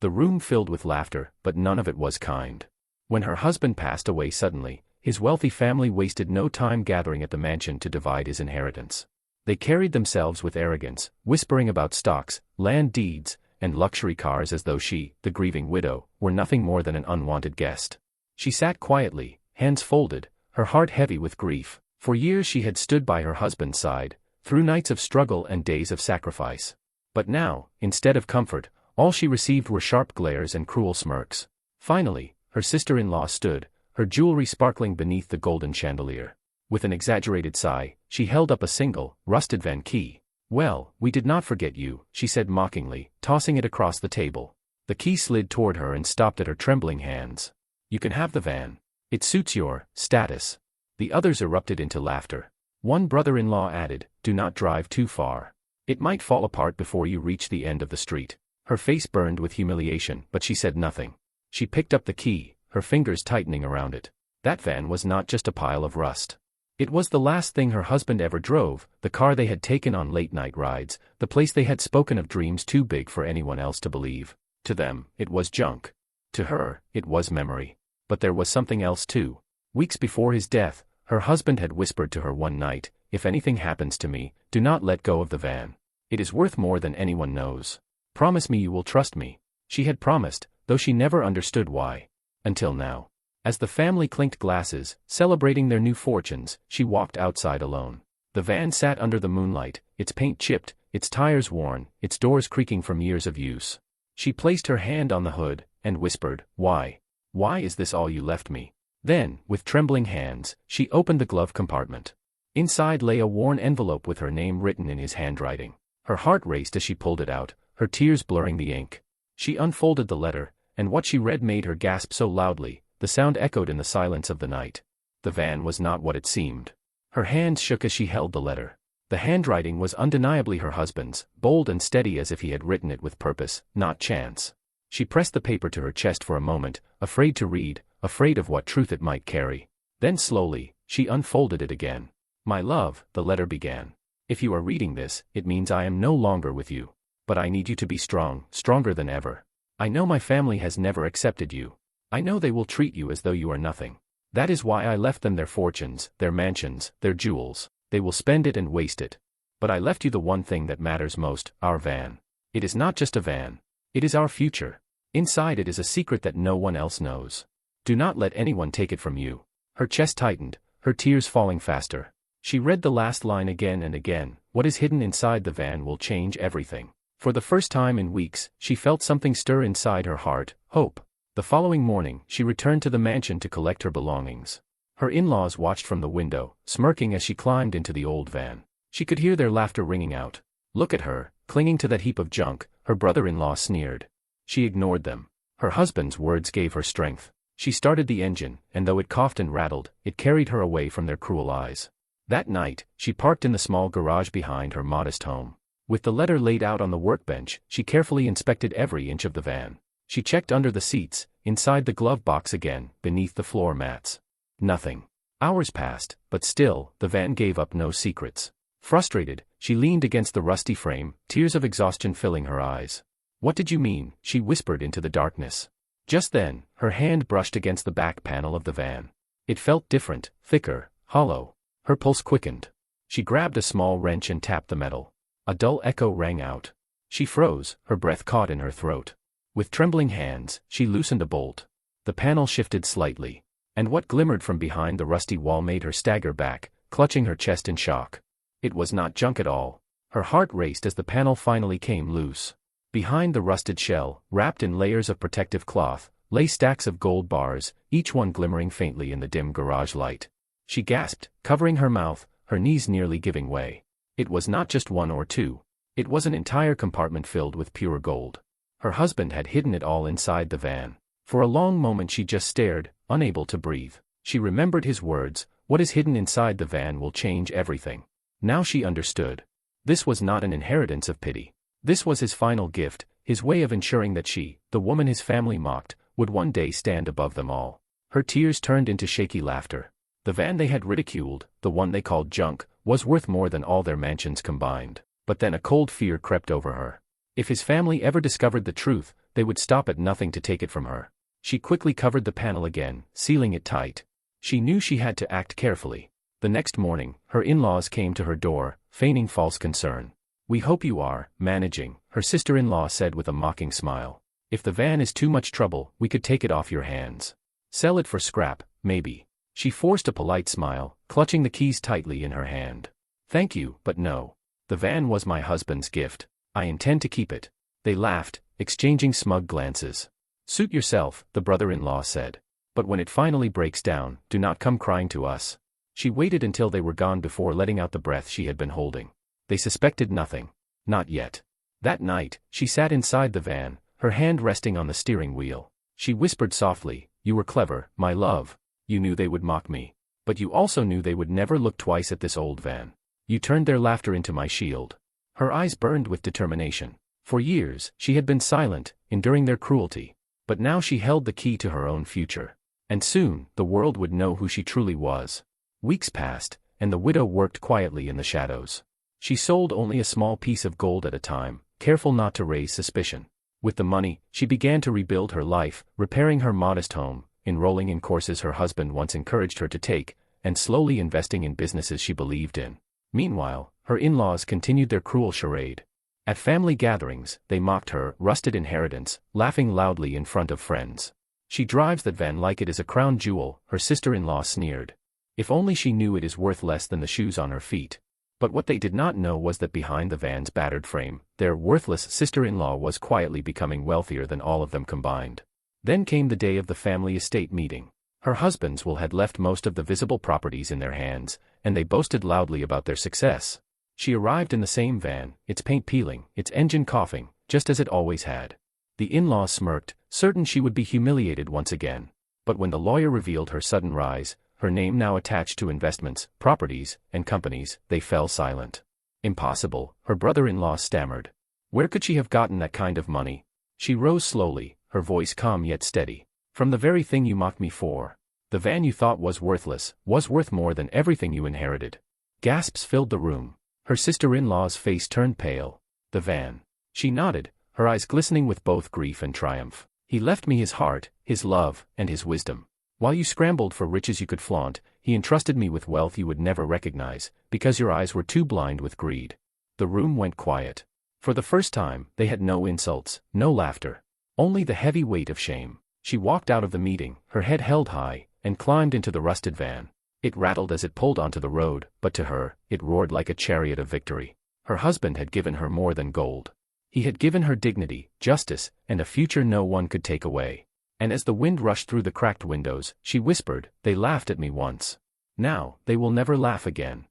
The room filled with laughter, but none of it was kind. When her husband passed away suddenly, his wealthy family wasted no time gathering at the mansion to divide his inheritance. They carried themselves with arrogance, whispering about stocks, land deeds, and luxury cars as though she, the grieving widow, were nothing more than an unwanted guest. She sat quietly, hands folded, her heart heavy with grief. For years she had stood by her husband's side, through nights of struggle and days of sacrifice. But now, instead of comfort, all she received were sharp glares and cruel smirks. Finally, her sister-in-law stood, her jewelry sparkling beneath the golden chandelier. With an exaggerated sigh, she held up a single, rusted van key. "Well, we did not forget you," she said mockingly, tossing it across the table. The key slid toward her and stopped at her trembling hands. "You can have the van. It suits your status." The others erupted into laughter. One brother-in-law added, "Do not drive too far. It might fall apart before you reach the end of the street." Her face burned with humiliation, but she said nothing. She picked up the key, her fingers tightening around it. That van was not just a pile of rust. It was the last thing her husband ever drove, the car they had taken on late-night rides, the place they had spoken of dreams too big for anyone else to believe. To them, it was junk. To her, it was memory. But there was something else too. Weeks before his death, her husband had whispered to her one night, "If anything happens to me, do not let go of the van. It is worth more than anyone knows. Promise me you will trust me." She had promised, though she never understood why. Until now. As the family clinked glasses, celebrating their new fortunes, she walked outside alone. The van sat under the moonlight, its paint chipped, its tires worn, its doors creaking from years of use. She placed her hand on the hood, and whispered, "Why? Why is this all you left me?" Then, with trembling hands, she opened the glove compartment. Inside lay a worn envelope with her name written in his handwriting. Her heart raced as she pulled it out, her tears blurring the ink. She unfolded the letter, and what she read made her gasp so loudly, the sound echoed in the silence of the night. The van was not what it seemed. Her hands shook as she held the letter. The handwriting was undeniably her husband's, bold and steady as if he had written it with purpose, not chance. She pressed the paper to her chest for a moment, afraid to read, afraid of what truth it might carry. Then slowly, she unfolded it again. "My love," the letter began. "If you are reading this, it means I am no longer with you. But I need you to be strong, stronger than ever. I know my family has never accepted you. I know they will treat you as though you are nothing. That is why I left them their fortunes, their mansions, their jewels. They will spend it and waste it. But I left you the one thing that matters most, our van. It is not just a van. It is our future. Inside it is a secret that no one else knows. Do not let anyone take it from you." Her chest tightened, her tears falling faster. She read the last line again and again. "What is hidden inside the van will change everything." For the first time in weeks, she felt something stir inside her heart, hope. The following morning, she returned to the mansion to collect her belongings. Her in-laws watched from the window, smirking as she climbed into the old van. She could hear their laughter ringing out. "Look at her, clinging to that heap of junk," her brother-in-law sneered. She ignored them. Her husband's words gave her strength. She started the engine, and though it coughed and rattled, it carried her away from their cruel eyes. That night, she parked in the small garage behind her modest home. With the letter laid out on the workbench, she carefully inspected every inch of the van. She checked under the seats, inside the glove box again, beneath the floor mats. Nothing. Hours passed, but still, the van gave up no secrets. Frustrated, she leaned against the rusty frame, tears of exhaustion filling her eyes. "What did you mean?" she whispered into the darkness. Just then, her hand brushed against the back panel of the van. It felt different, thicker, hollow. Her pulse quickened. She grabbed a small wrench and tapped the metal. A dull echo rang out. She froze, her breath caught in her throat. With trembling hands, she loosened a bolt. The panel shifted slightly, and what glimmered from behind the rusty wall made her stagger back, clutching her chest in shock. It was not junk at all. Her heart raced as the panel finally came loose. Behind the rusted shell, wrapped in layers of protective cloth, lay stacks of gold bars, each one glimmering faintly in the dim garage light. She gasped, covering her mouth, her knees nearly giving way. It was not just one or two. It was an entire compartment filled with pure gold. Her husband had hidden it all inside the van. For a long moment she just stared, unable to breathe. She remembered his words, "What is hidden inside the van will change everything." Now she understood. This was not an inheritance of pity. This was his final gift, his way of ensuring that she, the woman his family mocked, would one day stand above them all. Her tears turned into shaky laughter. The van they had ridiculed, the one they called junk, was worth more than all their mansions combined. But then a cold fear crept over her. If his family ever discovered the truth, They would stop at nothing to take it from her. She quickly covered the panel again, sealing it tight. She knew she had to act carefully. The next morning, her in-laws came to her door, feigning false concern. "We hope you are managing," her sister-in-law said with a mocking smile. "If the van is too much trouble, we could take it off your hands. Sell it for scrap, maybe." She forced a polite smile, clutching the keys tightly in her hand. "Thank you, but no. The van was my husband's gift. I intend to keep it." They laughed, exchanging smug glances. "Suit yourself," the brother-in-law said. "But when it finally breaks down, do not come crying to us." She waited until they were gone before letting out the breath she had been holding. They suspected nothing. Not yet. That night, she sat inside the van, her hand resting on the steering wheel. She whispered softly, "You were clever, my love. You knew they would mock me. But you also knew they would never look twice at this old van. You turned their laughter into my shield." Her eyes burned with determination. For years, she had been silent, enduring their cruelty. But now she held the key to her own future. And soon, the world would know who she truly was. Weeks passed, and the widow worked quietly in the shadows. She sold only a small piece of gold at a time, careful not to raise suspicion. With the money, she began to rebuild her life, repairing her modest home, enrolling in courses her husband once encouraged her to take, and slowly investing in businesses she believed in. Meanwhile, her in-laws continued their cruel charade. At family gatherings, they mocked her rusted inheritance, laughing loudly in front of friends. "She drives that van like it is a crown jewel," her sister-in-law sneered. "If only she knew it is worth less than the shoes on her feet." But what they did not know was that behind the van's battered frame, their worthless sister-in-law was quietly becoming wealthier than all of them combined. Then came the day of the family estate meeting. Her husband's will had left most of the visible properties in their hands, and they boasted loudly about their success. She arrived in the same van, its paint peeling, its engine coughing, just as it always had. The in-laws smirked, certain she would be humiliated once again. But when the lawyer revealed her sudden rise, her name now attached to investments, properties, and companies, they fell silent. "Impossible," her brother-in-law stammered. "Where could she have gotten that kind of money?" She rose slowly, her voice calm yet steady. "From the very thing you mocked me for. The van you thought was worthless, was worth more than everything you inherited." Gasps filled the room. Her sister-in-law's face turned pale. "The van." She nodded, her eyes glistening with both grief and triumph. "He left me his heart, his love, and his wisdom. While you scrambled for riches you could flaunt, he entrusted me with wealth you would never recognize, because your eyes were too blind with greed." The room went quiet. For the first time, they had no insults, no laughter. Only the heavy weight of shame. She walked out of the meeting, her head held high, and climbed into the rusted van. It rattled as it pulled onto the road, but to her, it roared like a chariot of victory. Her husband had given her more than gold. He had given her dignity, justice, and a future no one could take away. And as the wind rushed through the cracked windows, she whispered, "They laughed at me once. Now, they will never laugh again."